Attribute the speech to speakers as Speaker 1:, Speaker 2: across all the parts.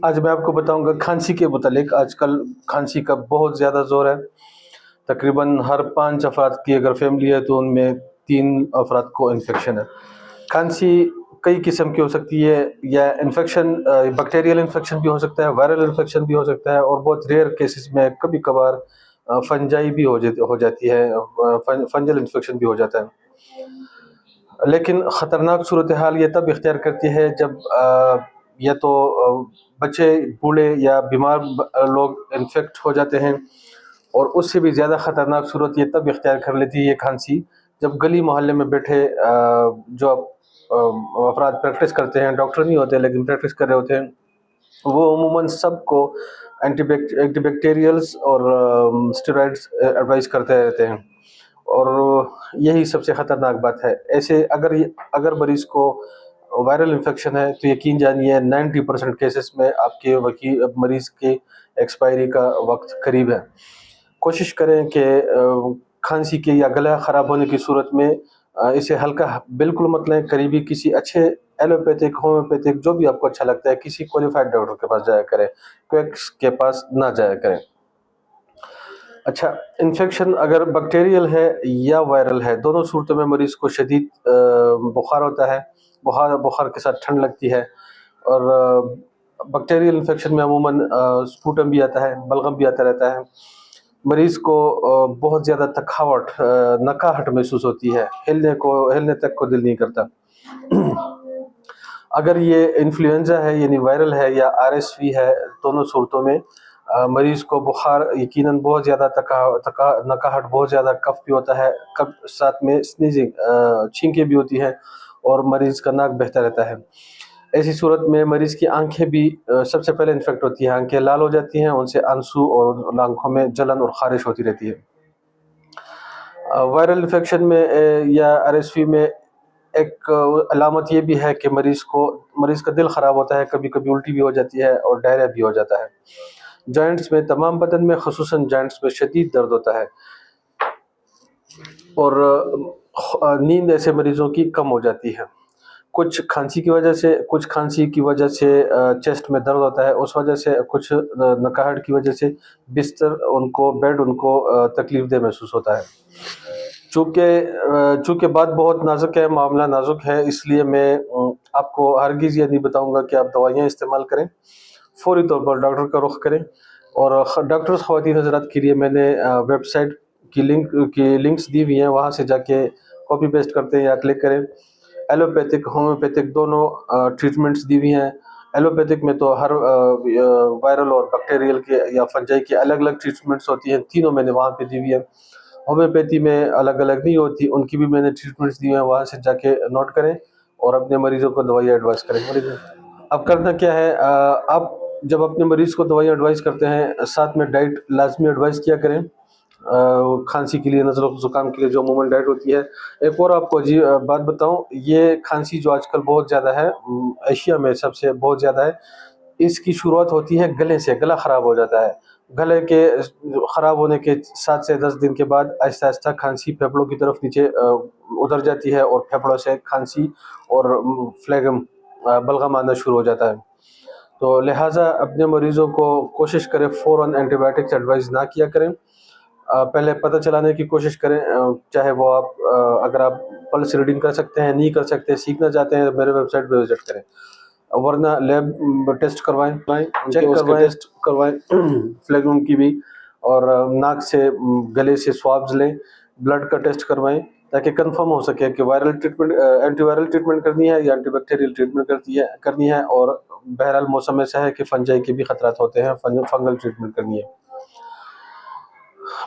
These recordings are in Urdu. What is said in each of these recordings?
Speaker 1: آج میں آپ کو بتاؤں گا کھانسی کے متعلق. آج کل کھانسی کا بہت زیادہ زور ہے. تقریباً ہر 5 افراد کی اگر فیملی ہے تو ان میں 3 افراد کو انفیکشن ہے. کھانسی کئی قسم کی ہو سکتی ہے. یا انفیکشن بیکٹیریل انفیکشن بھی ہو سکتا ہے, وائرل انفیکشن بھی ہو سکتا ہے, اور بہت ریئر کیسز میں کبھی کبھار فنجائی بھی ہو جاتی ہے, فنجل انفیکشن بھی ہو جاتا ہے. لیکن خطرناک صورتحال یہ تب اختیار کرتی ہے جب یا تو بچے, بوڑھے یا بیمار لوگ انفیکٹ ہو جاتے ہیں, اور اس سے بھی زیادہ خطرناک صورت یہ تب اختیار کر لیتی ہے یہ کھانسی جب گلی محلے میں بیٹھے جو افراد پریکٹس کرتے ہیں, ڈاکٹر نہیں ہوتے لیکن پریکٹس کر رہے ہوتے ہیں, وہ عموماً سب کو اینٹی بیکٹیریلز اور اسٹیرائڈس ایڈوائز کرتے رہتے ہیں. اور یہی سب سے خطرناک بات ہے. ایسے اگر مریض کو وائرل انفیکشن ہے تو یقین جانیے 90% کیسز میں آپ کے مریض کے ایکسپائری کا وقت قریب ہے. کوشش کریں کہ کھانسی کے یا گلا خراب ہونے کی صورت میں اسے ہلکا بالکل مت لیں. قریبی کسی اچھے ایلوپیتھک, ہومیوپیتھک, جو بھی آپ کو اچھا لگتا ہے, کسی کوالیفائڈ ڈاکٹر کے پاس جایا کریں, کویکس کے پاس نہ جایا کریں. اچھا, انفیکشن اگر بیکٹیریل ہے یا وائرل ہے, دونوں صورتوں میں مریض کو شدید بخار ہوتا ہے. بخار کے ساتھ ٹھنڈ لگتی ہے. اور بیکٹیریل انفیکشن میں عموماً سپوٹم بھی آتا ہے, بلغم بھی آتا رہتا ہے. مریض کو بہت زیادہ تھکاوٹ, نکاہٹ محسوس ہوتی ہے, ہلنے تک کو دل نہیں کرتا. اگر یہ انفلوئنزا ہے یعنی وائرل ہے یا RSV ہے, دونوں صورتوں میں مریض کو بخار یقیناً بہت زیادہ نکاہٹ بہت زیادہ, کف بھی ہوتا ہے, ساتھ میں سنیزنگ چھینکیں بھی ہوتی ہیں, اور مریض کا ناک بہتا رہتا ہے. ایسی صورت میں مریض کی آنکھیں بھی سب سے پہلے انفیکٹ ہوتی ہیں, آنکھیں لال ہو جاتی ہیں, ان سے آنسو اور آنکھوں میں جلن اور خارش ہوتی رہتی ہے. وائرل انفیکشن میں یا RSV میں ایک علامت یہ بھی ہے کہ مریض کا دل خراب ہوتا ہے, کبھی کبھی الٹی بھی ہو جاتی ہے اور ڈائریا بھی ہو جاتا ہے. جوائنٹس میں, تمام بدن میں, خصوصاً جوائنٹس میں شدید درد ہوتا ہے, اور نیند ایسے مریضوں کی کم ہو جاتی ہے. کچھ کھانسی کی وجہ سے چیسٹ میں درد ہوتا ہے, اس وجہ سے کچھ نکاہٹ کی وجہ سے بیڈ ان کو تکلیف دہ محسوس ہوتا ہے. چونکہ بات بہت نازک ہے, معاملہ نازک ہے, اس لیے میں آپ کو ہرگز یہ نہیں بتاؤں گا کہ آپ دوائیاں استعمال کریں. فوری طور پر ڈاکٹر کا رخ کریں. اور ڈاکٹرز خواتین حضرات کے لیے میں نے ویب سائٹ کی لنکس دی ہوئی ہیں, وہاں سے جا کے کاپی پیسٹ کرتے ہیں یا کلک کریں. ایلوپیتھک, ہومیوپیتھک دونوں ٹریٹمنٹس دی ہوئی ہیں. ایلوپیتھک میں تو ہر وائرل اور بیکٹیریل کے یا فنجائی کے الگ الگ ٹریٹمنٹس ہوتی ہیں, تینوں میں نے وہاں پہ دی ہوئی ہیں. ہومیوپیتھی میں الگ الگ نہیں ہوتی, ان کی بھی میں نے ٹریٹمنٹس دی ہیں, وہاں سے جا کے نوٹ کریں اور اپنے مریضوں کو دوائیاں ایڈوائز کریں. اب کرنا کیا ہے, آپ جب اپنے مریض کو دوائیاں ایڈوائز کرتے ہیں, ساتھ میں ڈائٹ لازمی ایڈوائز کیا کریں. کھانسی کے لیے, نزلہ زکام کے لیے جو عموماً ڈائٹ ہوتی ہے. ایک اور آپ کو بات بتاؤں, یہ کھانسی جو آج کل بہت زیادہ ہے, ایشیا میں سب سے بہت زیادہ ہے, اس کی شروعات ہوتی ہے گلے سے. گلا خراب ہو جاتا ہے, گلے کے خراب ہونے کے 7 سے 10 دن کے بعد آہستہ آہستہ کھانسی پھیپھڑوں کی طرف نیچے اتر جاتی ہے, اور پھیپھڑوں سے کھانسی اور فلیگم, بلغم آنا شروع ہو جاتا ہے. تو لہٰذا اپنے مریضوں کو کوشش کریں فوراً اینٹی بایوٹکس ایڈوائز نہ کیا کریں. پہلے پتہ چلانے کی کوشش کریں, چاہے وہ اگر آپ پلس ریڈنگ کر سکتے ہیں, نہیں کر سکتے, سیکھنا چاہتے ہیں, میرے ویب سائٹ پہ وزٹ کریں. ورنہ لیب ٹیسٹ کروائیں, چیک کروائیں فلیگم کی بھی, اور ناک سے, گلے سے سوابز لیں, بلڈ کا ٹیسٹ کروائیں, تاکہ کنفرم ہو سکے کہ viral treatment, anti viral treatment کرنی ہے یا اینٹی بیکٹیریل ٹریٹمنٹ کرنی ہے. اور بہرحال موسم ایسا ہے کہ فنجائی کے بھی خطرات ہوتے ہیں, فنگل ٹریٹمنٹ کرنی ہے.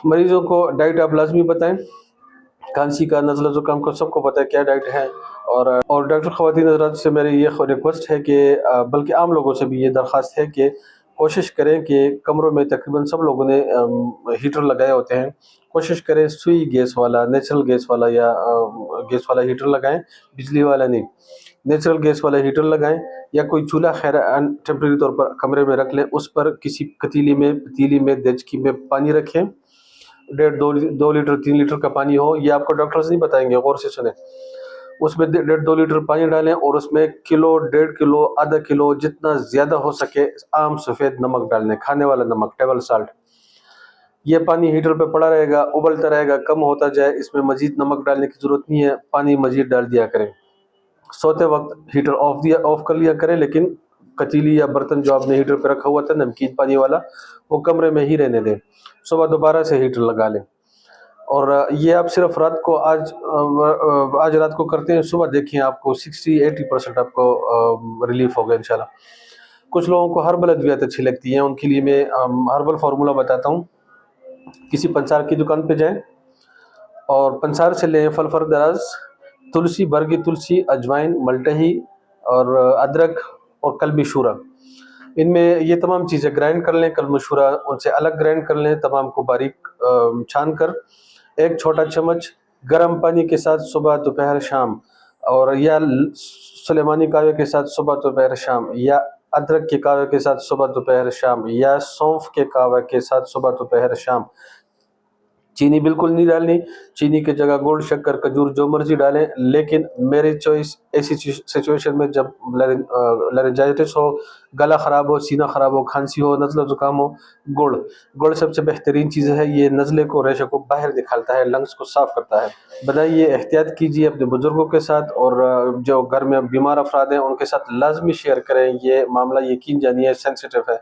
Speaker 1: مریضوں کو ڈائٹ آپ لازمی بتائیں. کھانسی کا, نزلہ زکام کا سب کو پتہ ہے کیا ڈائٹ ہے. اور ڈاکٹر خواتین حضرات سے میری یہ ریکویسٹ ہے کہ, بلکہ عام لوگوں سے بھی یہ درخواست ہے کہ کوشش کریں کہ کمروں میں تقریباً سب لوگوں نے ہیٹر لگائے ہوتے ہیں, کوشش کریں سوئی گیس والا, نیچرل گیس والا یا گیس والا ہیٹر لگائیں, بجلی والا نہیں. نیچرل گیس والا ہیٹر لگائیں, یا کوئی چولہا خیر ٹیمپریری طور پر کمرے میں رکھ لیں, اس پر کسی پتیلی میں دیگچی میں پانی رکھیں, 1.5 2 لیٹر 3 لیٹر کا پانی ہو. یہ آپ کو ڈاکٹرز نہیں بتائیں گے, غور سے سنیں. اس میں 1.5-2 لیٹر پانی ڈالیں اور اس میں کلو 1.5 کلو آدھا کلو جتنا زیادہ ہو سکے عام سفید نمک ڈال دیں، کھانے والا نمک، ٹیبل سالٹ. یہ پانی ہیٹر پہ پڑا رہے گا، ابلتا رہے گا، کم ہوتا جائے، اس میں مزید نمک ڈالنے کی ضرورت نہیں ہے، پانی مزید ڈال دیا کریں. سوتے وقت ہیٹر آف کر لیا کریں، لیکن کتیلی یا برتن جو آپ نے ہیٹر پہ رکھا ہوا تھا نمکین پانی والا وہ کمرے میں ہی رہنے دیں. صبح دوبارہ سے ہیٹر لگا لیں. اور یہ آپ صرف رات کو آج رات کو کرتے ہیں، صبح دیکھیں آپ کو 60-80% آپ کو ریلیف ہوگا انشاءاللہ. کچھ لوگوں کو ہربل ادویات اچھی لگتی ہیں، ان کے لیے میں ہربل فارمولہ بتاتا ہوں. کسی پنسار کی دکان پہ جائیں اور پنسار سے لیں فلفر دراز، تلسی، برگی تلسی، اجوائن، ملٹہی اور ادرک اور کلمی شورا. ان میں یہ تمام چیزیں گرائنڈ کر لیں، کلمی شورا ان سے الگ گرائنڈ کر لیں، تمام کو باریک چھان کر ایک چھوٹا چمچ گرم پانی کے ساتھ صبح دوپہر شام، اور یا سلیمانی کاوے کے ساتھ صبح دوپہر شام، یا ادرک کے کاوے کے ساتھ صبح دوپہر شام، یا سونف کے کاوے کے ساتھ صبح دوپہر شام. چینی بالکل نہیں ڈالنی، چینی کی جگہ گڑ، شکر، کھجور جو مرضی ڈالیں، لیکن میری چوائس ایسی سچویشن میں جب لارنجائٹس ہو، گلا خراب ہو، سینہ خراب ہو، کھانسی ہو، نزلہ زکام ہو، گڑ سب سے بہترین چیز ہے. یہ نزلے کو، ریشے کو باہر نکالتا ہے، لنگس کو صاف کرتا ہے. بتائیے، احتیاط کیجیے اپنے بزرگوں کے ساتھ، اور جو گھر میں بیمار افراد ہیں ان کے ساتھ لازمی شیئر کریں. یہ معاملہ یقین جانیے سینسیٹیو ہے.